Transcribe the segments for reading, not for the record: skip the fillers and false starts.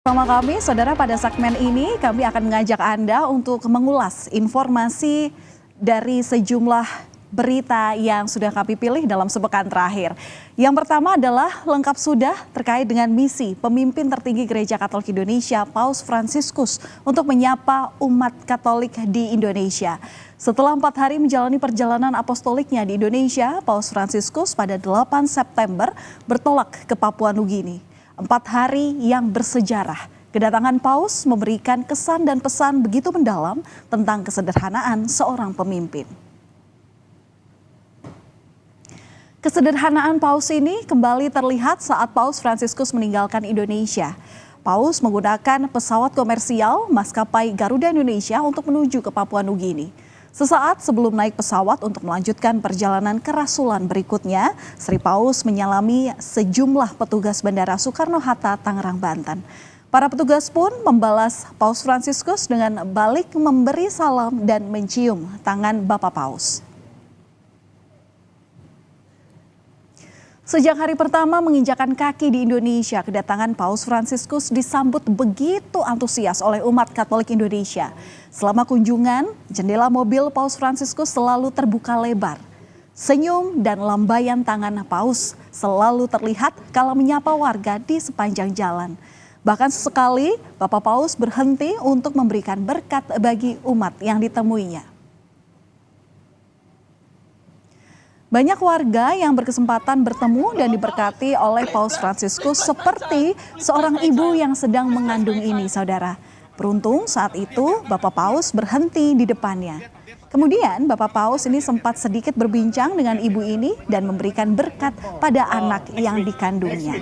Bersama kami, saudara, pada segmen ini kami akan mengajak Anda untuk mengulas informasi dari sejumlah berita yang sudah kami pilih dalam sepekan terakhir. Yang pertama adalah lengkap sudah terkait dengan misi pemimpin tertinggi Gereja Katolik Indonesia, Paus Fransiskus, untuk menyapa umat Katolik di Indonesia. Setelah 4 hari menjalani perjalanan apostoliknya di Indonesia, Paus Fransiskus pada 8 September bertolak ke Papua Nugini. 4 hari yang bersejarah. Kedatangan Paus memberikan kesan dan pesan begitu mendalam tentang kesederhanaan seorang pemimpin. Kesederhanaan Paus ini kembali terlihat saat Paus Fransiskus meninggalkan Indonesia. Paus menggunakan pesawat komersial maskapai Garuda Indonesia untuk menuju ke Papua Nugini. Sesaat sebelum naik pesawat untuk melanjutkan perjalanan ke rasulan berikutnya, Sri Paus menyalami sejumlah petugas Bandara Soekarno-Hatta, Tangerang, Banten. Para petugas pun membalas Paus Fransiskus dengan balik memberi salam dan mencium tangan Bapak Paus. Sejak hari pertama menginjakan kaki di Indonesia, kedatangan Paus Fransiskus disambut begitu antusias oleh umat Katolik Indonesia. Selama kunjungan, jendela mobil Paus Fransiskus selalu terbuka lebar. Senyum dan lambaian tangan Paus selalu terlihat kala menyapa warga di sepanjang jalan. Bahkan sesekali Bapak Paus berhenti untuk memberikan berkat bagi umat yang ditemuinya. Banyak warga yang berkesempatan bertemu dan diberkati oleh Paus Fransiskus seperti seorang ibu yang sedang mengandung ini, saudara. Beruntung saat itu Bapak Paus berhenti di depannya. Kemudian Bapak Paus ini sempat sedikit berbincang dengan ibu ini dan memberikan berkat pada anak yang dikandungnya.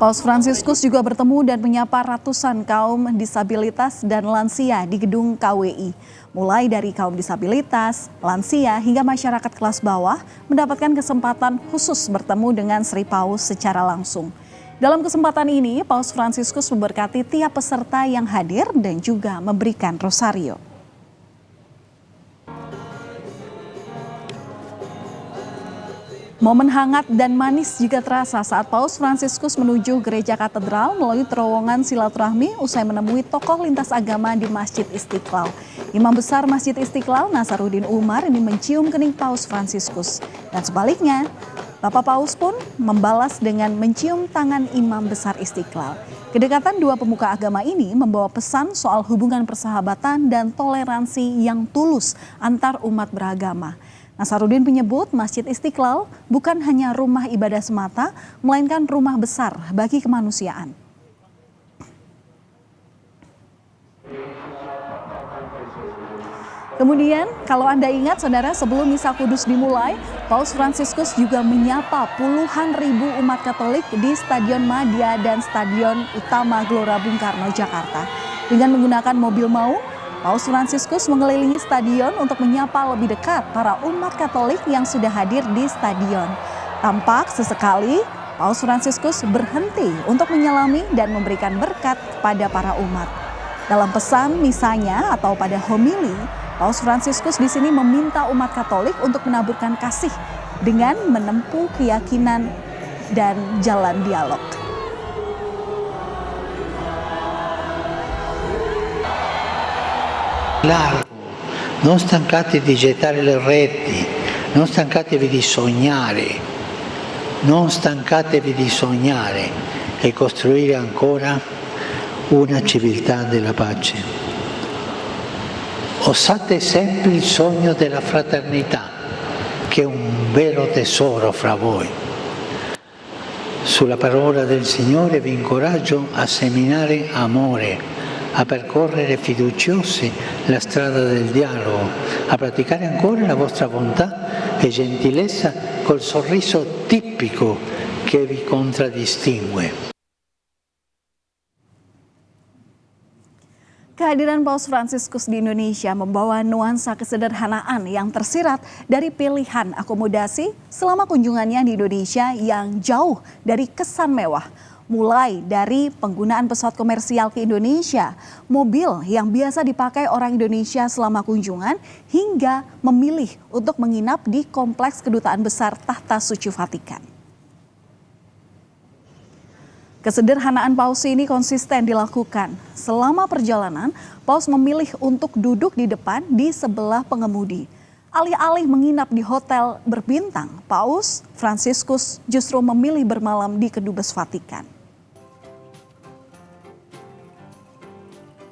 Paus Fransiskus juga bertemu dan menyapa ratusan kaum disabilitas dan lansia di gedung KWI. Mulai dari kaum disabilitas, lansia hingga masyarakat kelas bawah mendapatkan kesempatan khusus bertemu dengan Sri Paus secara langsung. Dalam kesempatan ini, Paus Fransiskus memberkati tiap peserta yang hadir dan juga memberikan rosario. Momen hangat dan manis juga terasa saat Paus Fransiskus menuju gereja katedral melalui terowongan silaturahmi usai menemui tokoh lintas agama di Masjid Istiqlal. Imam Besar Masjid Istiqlal, Nasaruddin Umar, ini mencium kening Paus Fransiskus. Dan sebaliknya, Bapak Paus pun membalas dengan mencium tangan Imam Besar Istiqlal. Kedekatan dua pemuka agama ini membawa pesan soal hubungan persahabatan dan toleransi yang tulus antar umat beragama. Nasaruddin menyebut Masjid Istiqlal bukan hanya rumah ibadah semata, melainkan rumah besar bagi kemanusiaan. Kemudian, kalau Anda ingat, saudara, sebelum Misa Kudus dimulai, Paus Fransiskus juga menyapa puluhan ribu umat Katolik di Stadion Madia dan Stadion Utama Gelora Bung Karno, Jakarta. Dengan menggunakan mobil maung, Paus Fransiskus mengelilingi stadion untuk menyapa lebih dekat para umat Katolik yang sudah hadir di stadion. Tampak sesekali Paus Fransiskus berhenti untuk menyalami dan memberikan berkat pada para umat. Dalam pesan misanya atau pada homili, Paus Fransiskus di sini meminta umat Katolik untuk menaburkan kasih dengan menempuh keyakinan dan jalan dialog. Largo, non stancatevi di gettare le reti, non stancatevi di sognare, non stancatevi di sognare e costruire ancora una civiltà della pace. Osate sempre il sogno della fraternità, che è un vero tesoro fra voi. Sulla parola del Signore vi incoraggio a seminare amore, a percorrere fiduciosi la strada del dialogo, a praticare ancora la vostra bontà e gentilezza col sorriso tipico che vi contraddistingue. Kehadiran Paus Fransiskus di Indonesia membawa nuansa kesederhanaan yang tersirat dari pilihan akomodasi selama kunjungannya di Indonesia yang jauh dari kesan mewah. Mulai dari penggunaan pesawat komersial ke Indonesia, mobil yang biasa dipakai orang Indonesia selama kunjungan, hingga memilih untuk menginap di Kompleks Kedutaan Besar Tahta Suci Vatikan. Kesederhanaan Paus ini konsisten dilakukan. Selama perjalanan, Paus memilih untuk duduk di depan di sebelah pengemudi. Alih-alih menginap di hotel berbintang, Paus Fransiskus justru memilih bermalam di Kedubes Vatikan.